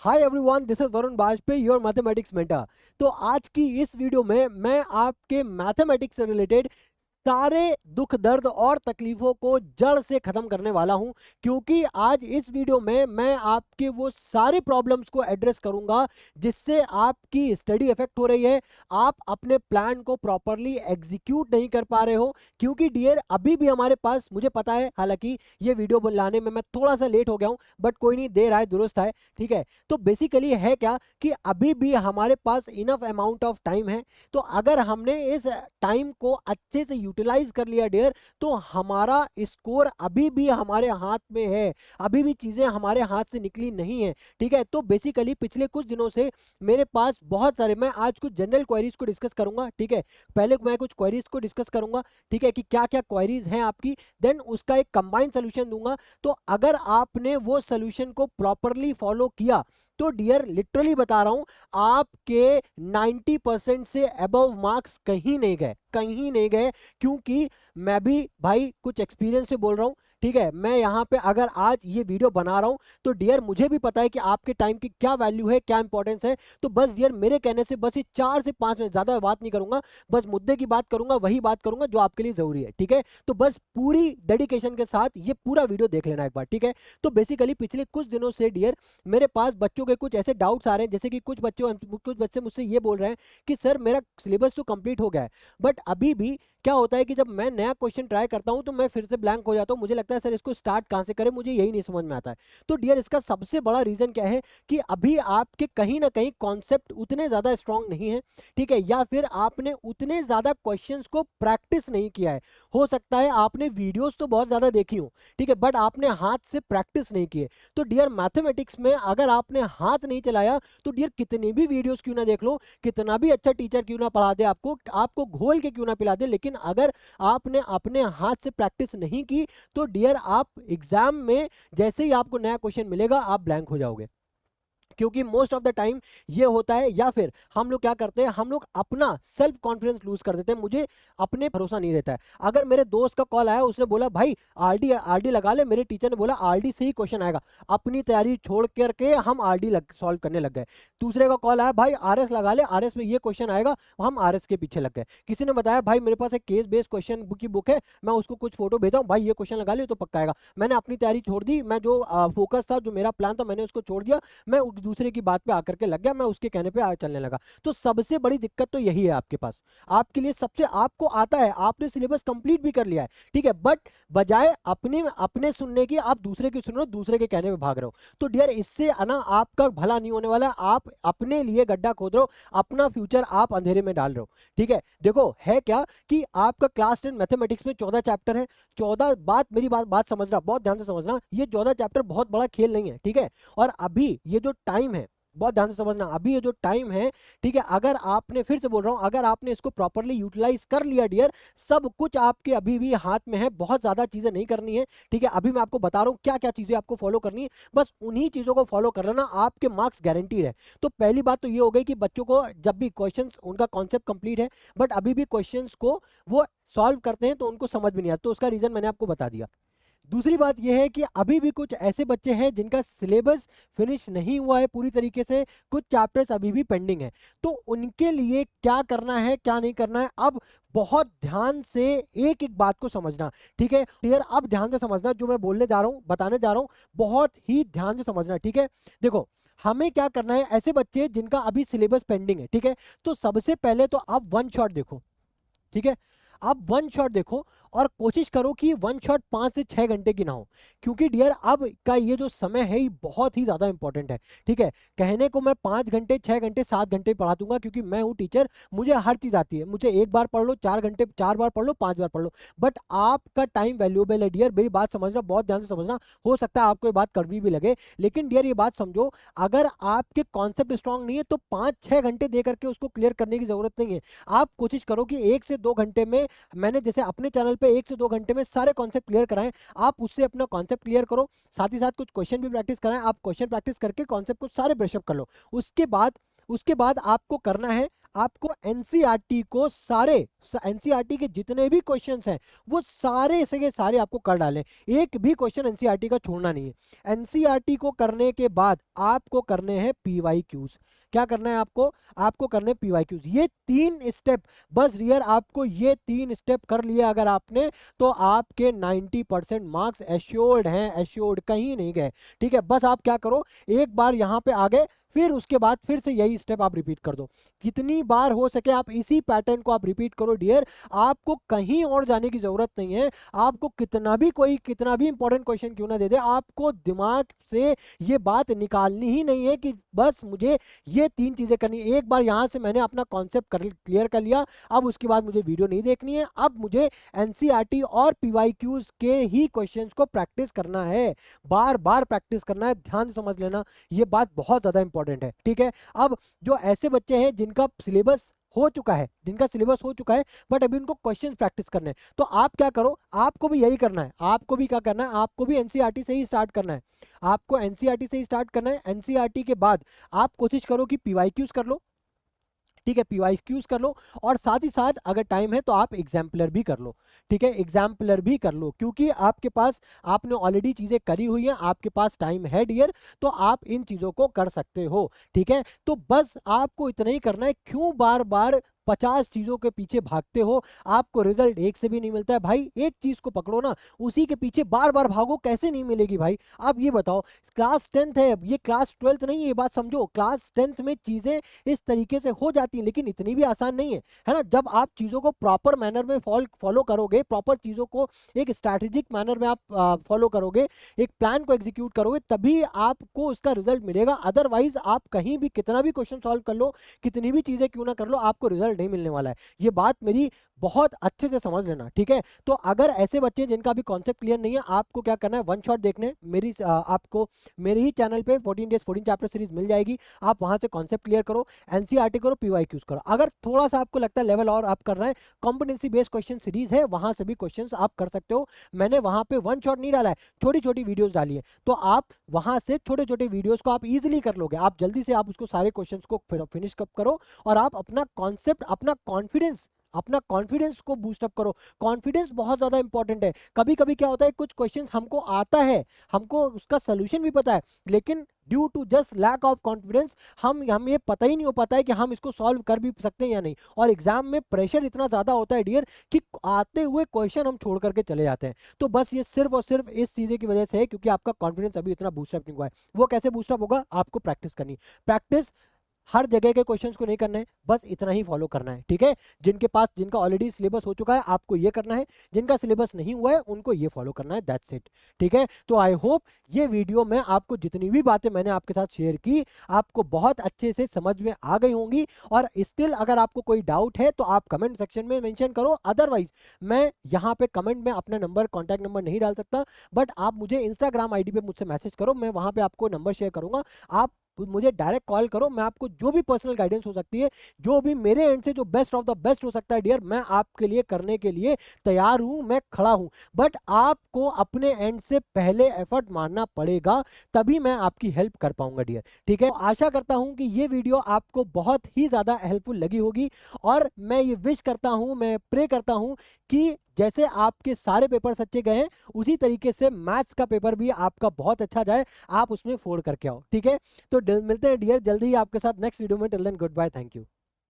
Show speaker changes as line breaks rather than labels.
Hi everyone, this is Varun Bajpai, your mathematics mentor. तो आज की इस वीडियो में मैं आपके मैथमेटिक्स से रिलेटेड सारे दुख दर्द और तकलीफों को जड़ से खत्म करने वाला हूं, क्योंकि आज इस वीडियो में मैं आपके वो सारे प्रॉब्लम्स को एड्रेस करूंगा जिससे आपकी स्टडी इफेक्ट हो रही है, आप अपने प्लान को प्रॉपरली एग्जीक्यूट नहीं कर पा रहे हो। क्योंकि डियर, अभी भी हमारे पास, मुझे पता है हालांकि ये वीडियो लाने में मैं थोड़ा सा लेट हो गया हूं, बट कोई नहीं, देर आए दुरुस्त आए, ठीक है। तो बेसिकली है क्या कि अभी भी हमारे पास इनफ अमाउंट ऑफ टाइम है। तो अगर हमने इस टाइम को अच्छे से यूटिलाइज कर लिया डियर, तो हमारा स्कोर अभी भी हमारे हाथ में है, अभी भी चीजें हमारे हाथ से निकली नहीं है, ठीक है। तो बेसिकली पिछले कुछ दिनों से मेरे पास बहुत सारे, मैं आज कुछ जनरल क्वेरीज को डिस्कस करूंगा, ठीक है। पहले मैं कुछ क्वेरीज को डिस्कस करूंगा, ठीक है, कि क्या क्या क्वेरीज हैं आपकी, देन उसका एक कंबाइंड सोल्यूशन दूंगा। तो अगर आपने वो सोल्यूशन को प्रॉपरली फॉलो किया तो डियर, लिटरली बता रहा हूं, आपके 90% से अबव मार्क्स कहीं नहीं गए, कहीं नहीं गए। क्योंकि मैं भी भाई कुछ एक्सपीरियंस से बोल रहा हूं, ठीक है। मैं यहां पे अगर आज ये वीडियो बना रहा हूं तो डियर मुझे भी पता है कि आपके टाइम की क्या वैल्यू है, क्या इंपॉर्टेंस है। तो बस डियर, मेरे कहने से बस ये 4 से 5 मिनट, ज्यादा बात नहीं करूंगा, बस मुद्दे की बात करूंगा, वही बात करूंगा जो आपके लिए जरूरी है, ठीक है। तो बस पूरी डेडिकेशन के साथ ये पूरा वीडियो देख लेना एक बार, ठीक है। तो बेसिकली पिछले कुछ दिनों से डियर मेरे पास बच्चों के कुछ ऐसे डाउट्स आ रहे हैं, जैसे कि कुछ बच्चे मुझसे ये बोल रहे हैं कि सर मेरा सिलेबस तो कंप्लीट हो गया है, बट अभी भी क्या होता है कि जब मैं नया क्वेश्चन ट्राई करता हूं तो मैं फिर से ब्लैंक हो जाता हूं, मुझे लगता है सर इसको स्टार्ट कहां से करें, मुझे यही नहीं समझ में आता है। तो डियर, इसका सबसे बड़ा रीजन क्या है कि अभी आपके कहीं ना कहीं कॉन्सेप्ट उतने ज्यादा स्ट्रांग नहीं है, ठीक है, या फिर आपने उतने ज्यादा क्वेश्चंस को प्रैक्टिस नहीं किया है। हो सकता है आपने वीडियोस तो बहुत ज्यादा देखी हो, ठीक है, बट आपने हाथ से प्रैक्टिस नहीं किए। तो डियर, मैथमेटिक्स में अगर आपने हाथ नहीं चलाया तो डियर कितनी भी वीडियोस क्यों ना देख लो, कितना भी अच्छा टीचर क्यों ना पढ़ा दे, आपको घोल के क्यों ना पिला दे, लेकिन अगर आपने अपने हाथ से प्रैक्टिस नहीं की तो डियर आप एग्जाम में जैसे ही आपको नया क्वेश्चन मिलेगा आप ब्लैंक हो जाओगे। क्योंकि मोस्ट ऑफ द टाइम ये होता है, या फिर हम लोग क्या करते हैं, हम लोग अपना सेल्फ कॉन्फिडेंस लूज कर देते हैं, मुझे अपने भरोसा नहीं रहता है। अगर मेरे दोस्त का कॉल आया, उसने बोला भाई आरडी आरडी लगा ले, मेरे टीचर ने बोला आरडी से ही क्वेश्चन आएगा, अपनी तैयारी छोड़ करके हम आरडी सॉल्व करने लग गए। दूसरे का कॉल आया, भाई आरएस लगा ले, आरएस में ये क्वेश्चन आएगा, हम आरएस के पीछे लग गए। किसी ने बताया भाई मेरे पास एक केस बेस्ड क्वेश्चन की बुक है, मैं उसको कुछ फोटो भेजा हूं, भाई ये क्वेश्चन लगा ले तो पक्का आएगा। मैंने अपनी तैयारी छोड़ दी, मैं जो फोकस था, जो मेरा प्लान था, मैंने उसको छोड़ दिया, मैं दूसरे की बात पे आकर के लग गया, मैं उसके कहने पे चलने लगा। तो सबसे बड़ी दिक्कत तो यही है आपके पास, आपके लिए सबसे, आपको आता है, आपने सिलेबस कंप्लीट भी कर लिया है, ठीक है, बट बजाय अपने अपने सुनने की आप दूसरे की सुन रहे हो, दूसरे के कहने पे भाग रहे हो। तो डियर, इससे ना आपका भला नहीं होने वाला, आप अपने लिए गड्ढा खोद रहे हो, अपना फ्यूचर आप अंधेरे में डाल रहे हो, ठीक है। देखो है क्या कि आपका क्लास 10 मैथमेटिक्स में 14 चैप्टर है, 14 बात, मेरी बात समझना, बहुत ध्यान से समझना, ये 14 चैप्टर बहुत बड़ा खेल नहीं है, ठीक है। और अभी ये जो टाइम है, बहुत ध्यान से समझना, अभी ये जो टाइम है, ठीक है, अगर आपने, फिर से बोल रहा हूं, अगर आपने इसको प्रॉपरली यूटिलाइज कर लिया डियर, सब कुछ आपके अभी भी हाथ में है, बहुत ज्यादा चीजें नहीं करनी है, ठीक है। अभी मैं आपको बता रहा हूं क्या क्या चीजें आपको फॉलो करनी है, बस उन्हीं चीजों को फॉलो कर लेना, आपके मार्क्स गारंटीड है। तो पहली बात तो ये हो गई कि बच्चों को जब भी क्वेश्चंस, उनका कॉन्सेप्ट कंप्लीट है बट अभी भी क्वेश्चंस को वो सॉल्व करते हैं तो उनको समझ में नहीं आता, तो उसका रीजन मैंने आपको बता दिया। दूसरी बात यह है कि अभी भी कुछ ऐसे बच्चे हैं जिनका सिलेबस फिनिश नहीं हुआ है पूरी तरीके से, कुछ चैप्टर्स अभी भी पेंडिंग है। तो उनके लिए क्या करना है, क्या नहीं करना है, अब बहुत ध्यान से एक एक बात को समझना, ठीक है डियर, अब ध्यान से समझना, जो मैं बोलने जा रहा हूं, बताने जा रहा हूं, बहुत ही ध्यान से समझना, ठीक है। देखो हमें क्या करना है, ऐसे बच्चे जिनका अभी सिलेबस पेंडिंग है, ठीक है, तो सबसे पहले तो आप वन शॉट देखो, ठीक है, आप वन शॉट देखो और कोशिश करो कि वन शॉट 5 से 6 घंटे की ना हो। क्योंकि डियर अब का ये जो समय है ये बहुत ही ज्यादा इंपॉर्टेंट है, ठीक है। कहने को मैं 5 घंटे, 6 घंटे, 7 घंटे पढ़ा दूंगा, क्योंकि मैं हूं टीचर, मुझे हर चीज आती है, मुझे एक बार पढ़ लो, 4 घंटे, 4 बार पढ़ लो, 5 बार पढ़ लो, बट आपका टाइम वैल्यूएबल है डियर, मेरी बात समझना, बहुत ध्यान से समझना। हो सकता है आपको ये बात कड़वी भी लगे, लेकिन डियर ये बात समझो, अगर आपके कॉन्सेप्ट स्ट्रांग नहीं है तो 5-6 घंटे दे करके उसको क्लियर करने की जरूरत नहीं है। आप कोशिश करो कि 1 से 2 घंटे में, मैंने जैसे अपने चैनल पे 1 से 2 घंटे में सारे कॉन्सेप्ट क्लियर कराएं, आप उससे अपना कॉन्सेप्ट क्लियर करो, साथ ही साथ कुछ क्वेश्चन भी प्रैक्टिस कराएं, आप क्वेश्चन प्रैक्टिस करके कॉन्सेप्ट को सारे ब्रशअप कर लो। उसके बाद आपको करना है, आपको एनसीईआरटी को सारे एनसीईआरटी के जितने भी क्वेश्चंस हैं वो सारे से सारे आपको कर डालें, एक भी क्वेश्चन एनसीईआरटी का छोड़ना नहीं है। एनसीईआरटी को करने के बाद आपको करने हैं पीवाईक्यूज। क्या करना है आपको? आपको करने पीवाईक्यूज। ये 3 स्टेप बस डियर, आपको ये 3 स्टेप कर लिए अगर आपने तो आपके 90% मार्क्स एश्योर्ड हैं, एश्योर्ड, कहीं नहीं गए। ठीक है, बस आप क्या करो, एक बार यहां पे आ गए, फिर उसके बाद फिर से यही स्टेप आप रिपीट कर दो। कितनी बार हो सके आप इसी पैटर्न को आप रिपीट करो डियर, आपको कहीं और जाने की जरूरत नहीं है। आपको कितना भी इंपॉर्टेंट क्वेश्चन क्यों ना दे दे, आपको दिमाग से ये बात निकालनी ही नहीं है कि बस मुझे ये 3 चीजें करनी है। एक बार यहां से मैंने अपना कॉन्सेप्ट क्लियर कर लिया, अब उसके बाद मुझे वीडियो नहीं देखनी है, अब मुझे एनसीईआरटी और पीवाईक्यूज के ही क्वेश्चंस को प्रैक्टिस करना है, बार बार प्रैक्टिस करना है। ध्यान से समझ लेना, ये बात बहुत ज्यादा इंपॉर्टेंट है। ठीक है, अब जो ऐसे बच्चे हैं जिनका सिलेबस हो चुका है, बट अभी उनको क्वेश्चंस प्रैक्टिस करने हैं, तो आप क्या करो, आपको भी यही करना है। आपको भी क्या करना है, आपको भी एनसीईआरटी से ही स्टार्ट करना है। आपको एनसीईआरटी से ही स्टार्ट करना है। एनसीईआरटी के बाद आप कोशिश करो कि पीवाईक्यूज कर लो। ठीक है, पीवाईक्यूज कर लो, और साथ ही साथ अगर टाइम है तो आप एग्जाम्पलर भी कर लो। ठीक है, एग्जाम्पलर भी कर लो, क्योंकि आपके पास, आपने ऑलरेडी चीजें करी हुई हैं, आपके पास टाइम है डियर, तो आप इन चीजों को कर सकते हो। ठीक है, तो बस आपको इतना ही करना है। क्यों बार बार 50 चीजों के पीछे भागते हो? आपको रिजल्ट एक से भी नहीं मिलता है भाई, एक चीज को पकड़ो ना, उसी के पीछे बार बार भागो, कैसे नहीं मिलेगी भाई? आप ये बताओ, क्लास 10th है, ये क्लास 12th नहीं है, ये बात समझो। क्लास 10th में चीजें इस तरीके से हो जाती हैं, लेकिन इतनी भी आसान नहीं है ना? जब आप चीजों को प्रॉपर मैनर में फॉलो करोगे, प्रॉपर चीजों को एक स्ट्रैटेजिक मैनर में आप फॉलो करोगे, एक प्लान को एग्जीक्यूट करोगे, तभी आपको उसका रिजल्ट मिलेगा। अदरवाइज आप कहीं भी कितना भी क्वेश्चन सॉल्व कर लो, कितनी भी चीजें क्यों ना कर लो, आपको रिजल्ट नहीं मिलने वाला है। ये बात मेरी बहुत अच्छे से समझ लेना। ठीक है, तो अगर ऐसे बच्चे जिनका भी कॉन्सेप्ट क्लियर नहीं है, आपको क्या करना है, वन शॉट देखने, आपको मेरे ही चैनल पे 14 डेज 14 चैप्टर सीरीज मिल जाएगी। आप वहां से कॉन्सेप्ट क्लियर करो, एनसीईआरटी करो, पीवाईक्यूज करो। अगर थोड़ा सा आपको लगता है लेवल और आप कर रहे हैं, कॉम्पिटेंसी बेस्ड क्वेश्चन सीरीज है, वहां से भी क्वेश्चन आप कर सकते हो। मैंने वहां पे वन शॉट नहीं डाला है, छोटी छोटी वीडियोस डाली है, तो आप वहां से छोटे छोटे वीडियोस को आप इजीली कर लोगे। आप जल्दी से आप उसको सारे क्वेश्चंस को फिनिश करो, और आप अपना कॉन्सेप्ट, अपना कॉन्फिडेंस को बूस्ट अप करो। कॉन्फिडेंस बहुत ज्यादा इंपॉर्टेंट है। कभी कभी क्या होता है, कुछ क्वेश्चंस हमको आता है, हमको उसका सोल्यूशन भी पता है, लेकिन due to just lack of confidence हम ये पता ही नहीं हो पाता है कि हम इसको सॉल्व कर भी सकते हैं या नहीं। और एग्जाम में प्रेशर इतना ज्यादा होता है डियर कि आते हुए क्वेश्चन हम छोड़ करके चले जाते हैं। तो बस ये सिर्फ और सिर्फ इस चीजें की वजह से है, क्योंकि आपका कॉन्फिडेंस अभी इतना बूस्टअप नहीं हुआ है। वो कैसे बूस्टअप होगा? आपको प्रैक्टिस करनी। प्रैक्टिस हर जगह के क्वेश्चंस को नहीं करना है, बस इतना ही फॉलो करना है। ठीक है, जिनका ऑलरेडी सिलेबस हो चुका है, आपको ये करना है। जिनका सिलेबस नहीं हुआ है, उनको ये फॉलो करना है, दैट्स इट। ठीक है, तो आई होप ये वीडियो में आपको जितनी भी बातें मैंने आपके साथ शेयर की, आपको बहुत अच्छे से समझ में आ गई होंगी। और स्टिल अगर आपको कोई डाउट है तो आप कमेंट सेक्शन में मेंशन करो। अदरवाइज मैं यहाँ पे कमेंट में अपना नंबर, कॉन्टैक्ट नंबर नहीं डाल सकता, बट आप मुझे इंस्टाग्राम आईडी पे मुझसे मैसेज करो, मैं वहां पे आपको नंबर शेयर करूंगा। आप मुझे डायरेक्ट कॉल करो, मैं आपको जो भी पर्सनल गाइडेंस हो सकती है, जो भी मेरे एंड से जो बेस्ट ऑफ द बेस्ट हो सकता है डियर, मैं आपके लिए करने के लिए तैयार हूं, मैं खड़ा हूं। बट आपको अपने एंड से पहले एफर्ट मारना पड़ेगा, तभी मैं आपकी हेल्प कर पाऊंगा डियर। ठीक है, तो आशा करता हूं कि ये वीडियो आपको बहुत ही ज्यादा हेल्पफुल लगी होगी, और मैं ये विश करता हूं, मैं प्रे करता हूं कि जैसे आपके सारे पेपर्स अच्छे गए हैं, उसी तरीके से मैथ्स का पेपर भी आपका बहुत अच्छा जाए, आप उसमें फोड़ करके आओ। ठीक है, तो मिलते हैं डियर जल्दी ही आपके साथ नेक्स्ट वीडियो में। Till then good bye, thank you.